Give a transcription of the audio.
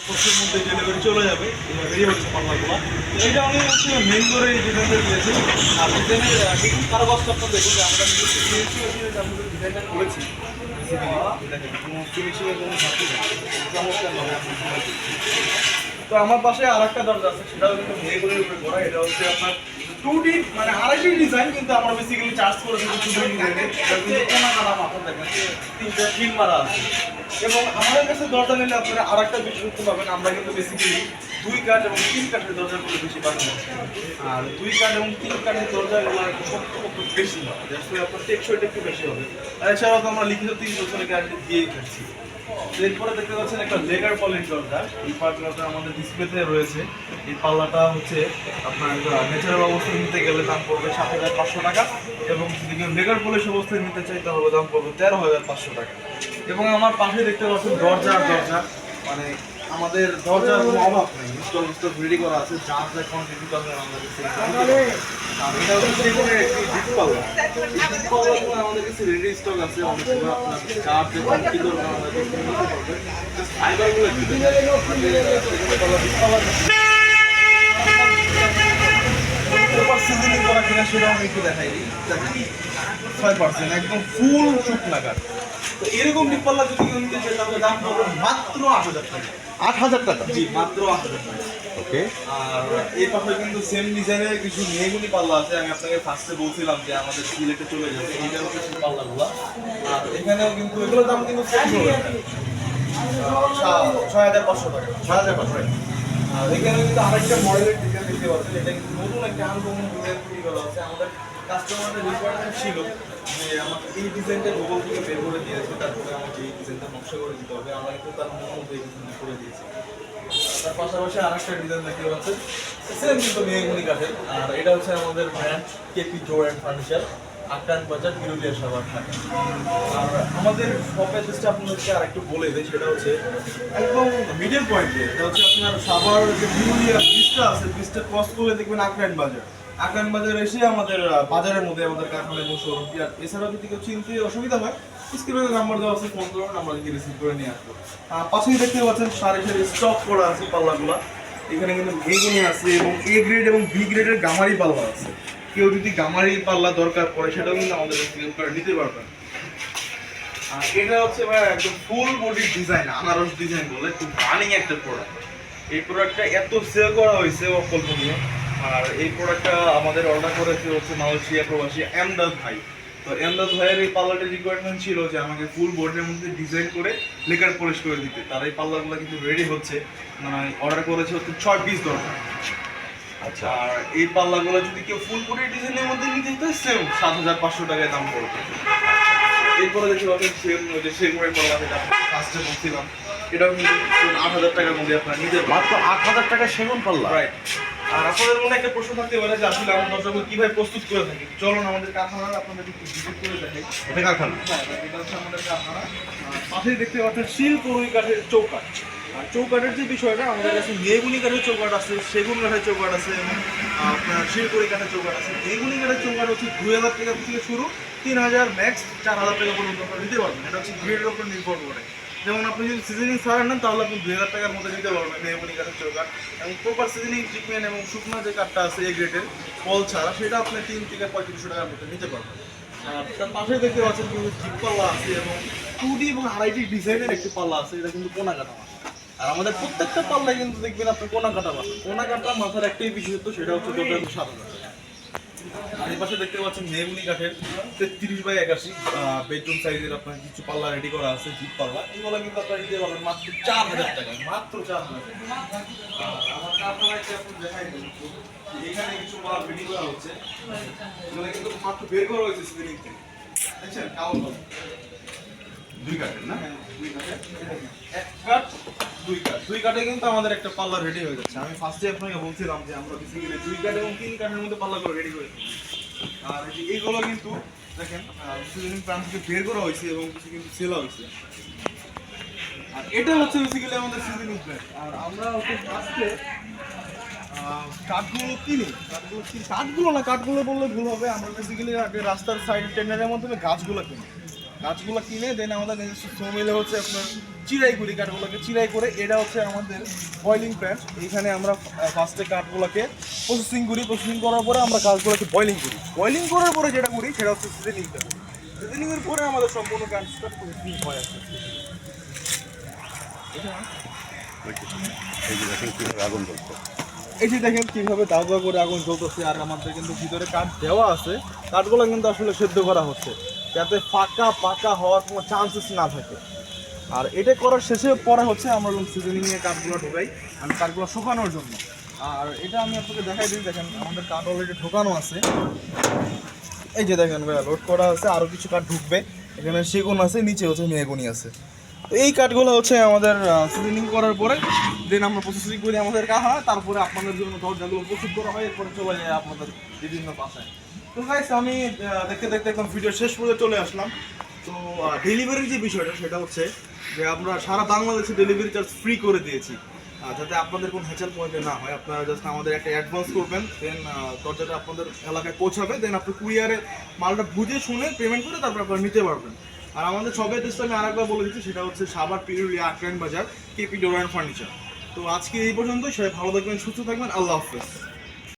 বছরের মধ্যে ডেলিভারি চলে যাবে। এই হচ্ছে পাল্লাগুলো। এটা আমি হচ্ছে মেন করে এই ডিজাইনটা দিয়েছি। আর ডিজাইনের দেখুন কারুকাজটা আপনার দেখুন যে আমরা ডিজাইনটা করেছি। দেখেন কোনো ফিনিশিংয়ের কোনো ঘাটতি নেই, চমৎকার হবে। তো আমার পাশে আর একটা দরজা আছে, সেটাও কিন্তু মেয়েগুলির উপরে করা। এটা হচ্ছে আপনার 2D মানে আড়াইটি ডিজাইন, কিন্তু আমরা বেসিক্যালি চার্জ করেছি 2D ডিজাইনে। এটা কিন্তু কোনা কাটা মাথা দেখেন, তিনটা টিন মারা আছে। এবং আমাদের কাছে দরজা নিলে আপনারা আর একটা বিশেষত্ব পাবেন, আমরা কিন্তু বেসিক্যালি 2 কাঠ এবং 3 কাঠের দরজাগুলো বেশি পাবেন। আর 2 কাঠ এবং 3 কাঠের দরজাগুলো একটু শক্ত বেশি হয়, যার আপনার টেকসইটা একটু বেশি হবে। আর এছাড়াও তো আমরা লিখিত 3 বছরের গ্যারান্টি দিয়েই থাকছি। এরপরে দেখতে পাচ্ছেন একটা লেগার পলিশ দরজা। এই পাল্লাটা আমাদের ডিসপ্লেতে রয়েছে। এই পাল্লাটা হচ্ছে আপনার ন্যাচারাল অবস্থায় নিতে গেলে দাম পড়বে 7,500 টাকা, এবং যদি কেউ লেগার পলিশ অবস্থায় নিতে চাই তাহলে দাম পড়বে 13,500 টাকা। এবং আমার পাশে দেখতে পাচ্ছেন দরজা মানে আমাদের দরজার কোনো অভাব নেই, স্টক রেডি করা আছে, যা যা কোয়ান্টিটি দরকার আমাদের কাছে। আর এটা হচ্ছে সেগুনের একটি ডিপ পাল্লা। ডিপ পাল্লাগুলো আমাদের কাছে রেডি স্টক আছে, অনেক সময় আপনার যার যে কোয়ান্টিটি দরকার আমাদের কাছে নিতে পারবেন। ফাইবারগুলো সিজনিং করা কিনা সেটা আমি একটু দেখাই দিই। 6% একদম ফুল শুকনা কাঠ। তো এরকম ডিপপাল্লা যদি কেউ নিতে চাই তাহলে দাম পড়বে মাত্র 8,000 টাকা। 8,000 টাকা? জি, মাত্র 8,000 টাকা। ওকে। আর এই পাশে কিন্তু সেম ডিজাইনের কিছু মেহগুনি পাল্লা আছে। আমি আপনাকে ফার্স্টে বলছিলাম যে আমাদের সিলেটে চলে যাবে, এইটা হচ্ছে সেই পাল্লাগুলো। আর এখানেও কিন্তু এগুলোর দাম কিন্তু 6,500 টাকা। 6,500। আর এখানে কিন্তু আরেকটা মডেলের ডিজাইন দেখতে পাচ্ছেন, এটা কিন্তু নতুন একটা আনকমন ডিজাইন তৈরি করা হচ্ছে। আমাদের কাস্টমারদের রিকোয়ারমেন্ট ছিল যে আমাকে এই ডিজাইনটা গুগল থেকে বের করে দিয়েছে, তারপরে আমাকে এই ডিজাইনটা নকশা করে দিতে হবে। আমরা কিন্তু তার মতো এই ডিজাইনটা করে দিয়েছি। তার পাশাপাশি আরেকটা ডিজাইন দেখতে পাচ্ছেন, সেম কিন্তু মেহগনি কাঠের। আর এটা হচ্ছে আমাদের ব্র্যান্ড কেপি জোর অ্যান্ড ফার্নিচার, আক্রান বাজার, বিরুলিয়া, সাভার, ঢাকা। আর আমাদের শপ অ্যাড্রেসটা আপনাদেরকে আরেকটু বলে দেয়, সেটা হচ্ছে একদম মিডল পয়েন্টে। এটা হচ্ছে আপনার সাভার যে বিরুলিয়া ব্রিজটা আছে, ব্রিজটা ক্রস করে দেখবেন আক্রান বাজার। আক্রান বাজার এসে আমাদের বাজারের মধ্যে আমাদের কারখানা এবং শোরুম। এছাড়াও যদি কেউ চিনতে অসুবিধা হয়, স্ক্রিনে নাম্বার দেওয়া আছে, ফোন করুন, আমরা রিসিভ করে নিয়ে আসবো। পাশেই দেখতে পাচ্ছেন সারি স্টক করা আছে পাল্লাগুলো। এখানে কিন্তু বেগুনি আছে এবং এ গ্রেড এবং বি গ্রেডের গামারি পাল্লা আছে। কেউ যদি গামারি পাল্লা দরকার পড়ে সেটাও কিন্তু আমাদের করে নিতে পারবেন। আর এটা হচ্ছে ভাই একদম ফুল বডি ডিজাইন, আনারস ডিজাইন বলে, খুব রানিং একটা প্রোডাক্ট। এই প্রোডাক্টটা এত সেল করা হয়েছে অকল্পনীয়। আর এই প্রোডাক্টটা আমাদের অর্ডার করেছে হচ্ছে মালয়েশিয়া প্রবাসী এমদাদ ভাই। তো এমদাদ ভাইয়ের এই পাল্লাটির রিকোয়ারমেন্ট ছিল যে আমাকে ফুল বডির মধ্যে ডিজাইন করে লেকার পলিশ করে দিতে। তার এই পাল্লাগুলো কিন্তু রেডি হচ্ছে, মানে অর্ডার করেছে হচ্ছে 6 পিস দরকার। আচ্ছা, আর এই পাল্লাগুলো যদি কেউ ফুল বডি ডিজাইনের মধ্যে নিতে চায় সেম 7,500 টাকায় দাম পড়বে। এরপরে দেখতে পাবেন সেগুনের পাল্লা, যেটা ফার্স্টে বলছিলাম, এটাও কিন্তু 8,000 টাকার মধ্যে আপনারা নিতে মাত্র 8,000 টাকা সেগুন পাল্লা? রাইট। আর আপনাদের মনে একটা প্রশ্ন থাকতে পারে যে আসলে আমরা দরজাগুলো কিভাবে প্রস্তুত করে থাকি। চলুন আমাদের কারখানা আপনাদের একটু ভিজিট করে দেখাই। এটা কারখানা? হ্যাঁ, এটা হচ্ছে আমাদের কারখানা। পাশেই দেখতে পাচ্ছেন শিলকুড়ি কাঠের চৌকাঠ। আর চৌকাঠের যে বিষয়টা, আমাদের কাছে মেহগুনি কাঠের চৌকাঠ আছে, সেগুন কাঠের চৌকাঠ আছে, আপনার শিলকুড়ি কাঠের চৌকাঠ আছে। মেহগুনি কাঠের চৌকাঠ হচ্ছে 2,000 টাকা থেকে শুরু, 3,000 ম্যাক্স 4,000 টাকা পর্যন্ত আপনারা নিতে পারবেন। এটা হচ্ছে গ্রেডের উপর নির্ভর করে। যেমন আপনি যদি সিজনিং ছাড়া নেন তাহলে আপনি 2,000 টাকার মধ্যে নিতে পারবেন মেহগুনি কাঠের চৌকাঠ। এবং প্রপার সিজনিং ট্রিটমেন্ট এবং শুকনো যে কাঠটা আছে এ গ্রেডের কল ছাড়া, সেটা আপনি 3 থেকে 3,500 টাকার মধ্যে নিতে পারবেন। আর তার পাশে দেখতে পাচ্ছেন কিন্তু জিপ পাল্লা আছে এবং 2D এবং আড়াইটি ডিজাইনের একটি পাল্লা আছে। এটা কিন্তু কোনা কাটা মাথা। আর আমাদের প্রত্যেকটা পাল্লায় কিন্তু দেখবেন আপনি কোনা কাটা মাথা। কোনা কাটা মাথার একটাই বিশেষত্ব, সেটা হচ্ছে দরজা 7,000 টাকা। আর এই পাশে দেখতে পাচ্ছেন মেহগুনি কাঠের 33x81 বেডরুম সাইজের আপনার কিছু পাল্লা রেডি করা আছে, জিপ পাল্লা। এগুলো কিন্তু আপনারা নিতে পারবেন মাত্র 4,000 টাকায়, মাত্র 4,000 টাকা। আমার কারখানায় আপনি দেখাই দেন, এখানে কিছু মাল রেডি করা হচ্ছে, এগুলো কিন্তু মাত্র বের করা হয়েছে সিলিং থেকে। দেখছেন কাউন্ট 2 কাঠের না? হ্যাঁ, 2 কাঠের। এক কাঠ 2 কাঠ, 2 কাঠে কিন্তু আমাদের একটা পাল্লা রেডি হয়ে যাচ্ছে। আমি ফার্স্টে আপনাকে বলছিলাম যে আমরা বেসিক্যালি 2 কাঠ এবং 3 কাঠের মধ্যে পাল্লাগুলো রেডি করে দিই। আর এইগুলো কিন্তু দেখেন সিজনিং প্ল্যান থেকে বের করা হয়েছে এবং কিছু কিন্তু সেল হয়েছে। আর এটা হচ্ছে বেসিক্যালি আমাদের সিজনিং প্ল্যান। আর আমরা হচ্ছে ফার্স্টে কাঠগুলো বললে ভুল হবে। আমরা বেসিক্যালি আগে রাস্তার সাইড টেন্ডারের মাধ্যমে গাছগুলো কিনি। দেন আমাদের নিজস্ব শ্রম মিলে হচ্ছে আপনার চিরাই করি কাঠগুলোকে, চিরাই করে এটা হচ্ছে আমাদের বয়লিং প্যান্ট। এইখানে আমরা ফার্স্টে কাঠগুলোকে প্রসেসিং করি, প্রসেসিং করার পরে আমরা কাঠগুলোকে বয়লিং করি। বয়লিং করার পরে যেটা করি সেটা হচ্ছে সিজনিংটা। সিজনিংয়ের পরে আমাদের সম্পূর্ণ কাজটা প্রসেসিং হয় আসছে। এই যে দেখেন কিভাবে আগুন জ্বলছে। এই যে দেখেন কীভাবে দাও দাও করে আগুন জ্বলতেছে, আর আমাদের কিন্তু ভিতরে কাঠ দেওয়া আছে, কাঠগুলো কিন্তু আসলে সেদ্ধ করা হচ্ছে যাতে পাকা হওয়ার কোনো চান্সেস না থাকে। আর এটা করার শেষে পরে হচ্ছে আমরা সিজনিংয়ে কাঠগুলো ঢোকাই, মানে কাঠগুলো শুকানোর জন্য। আর এটা আমি আপনাকে দেখাই দিই, দেখেন আমাদের কাঠ অলরেডি ঢোকানো আছে। এই যে দেখেন ভাইয়া লোড করা আছে, আরও কিছু কাঠ ঢুকবে। এখানে সেগুন আছে, নিচে হচ্ছে মেহগুনি আছে। তো এই কাঠগুলো হচ্ছে আমাদের সিজনিং করার পরে দেন আমরা প্রসেসিং করি আমাদের কাহা, তারপরে আপনাদের জন্য দরজাগুলো প্রস্তুত করা হয়, এরপরে চলে যায় আপনাদের বিভিন্ন বাসায়। তো গাইস আমি দেখতে দেখতে একদম ভিডিও শেষ পর্যন্ত চলে আসলাম। তো ডেলিভারির যে বিষয়টা সেটা হচ্ছে যে আমরা সারা বাংলাদেশে ডেলিভারি চার্জ ফ্রি করে দিয়েছি, যাতে আপনাদের কোনো হ্যাচাল পয়েন্টে না হয়। আপনারা জাস্ট আমাদের একটা অ্যাডভান্স করবেন, দেন দরজাটা আপনাদের এলাকায় পৌঁছাবে, দেন আপনি কুরিয়ারে মালটা বুঝে শুনে পেমেন্ট করে তারপর আপনারা নিতে পারবেন। আর আমাদের শপের অ্যাড্রেসটা আমি আরেকবার বলে দিচ্ছি, সেটা হচ্ছে সাভার পিরুলিয়া আটরাইন বাজার, কেপি ডোর অ্যান্ড ফার্নিচার। তো আজকে এই পর্যন্তই, সবাই ভালো থাকবেন, সুস্থ থাকবেন, আল্লাহ হাফেজ।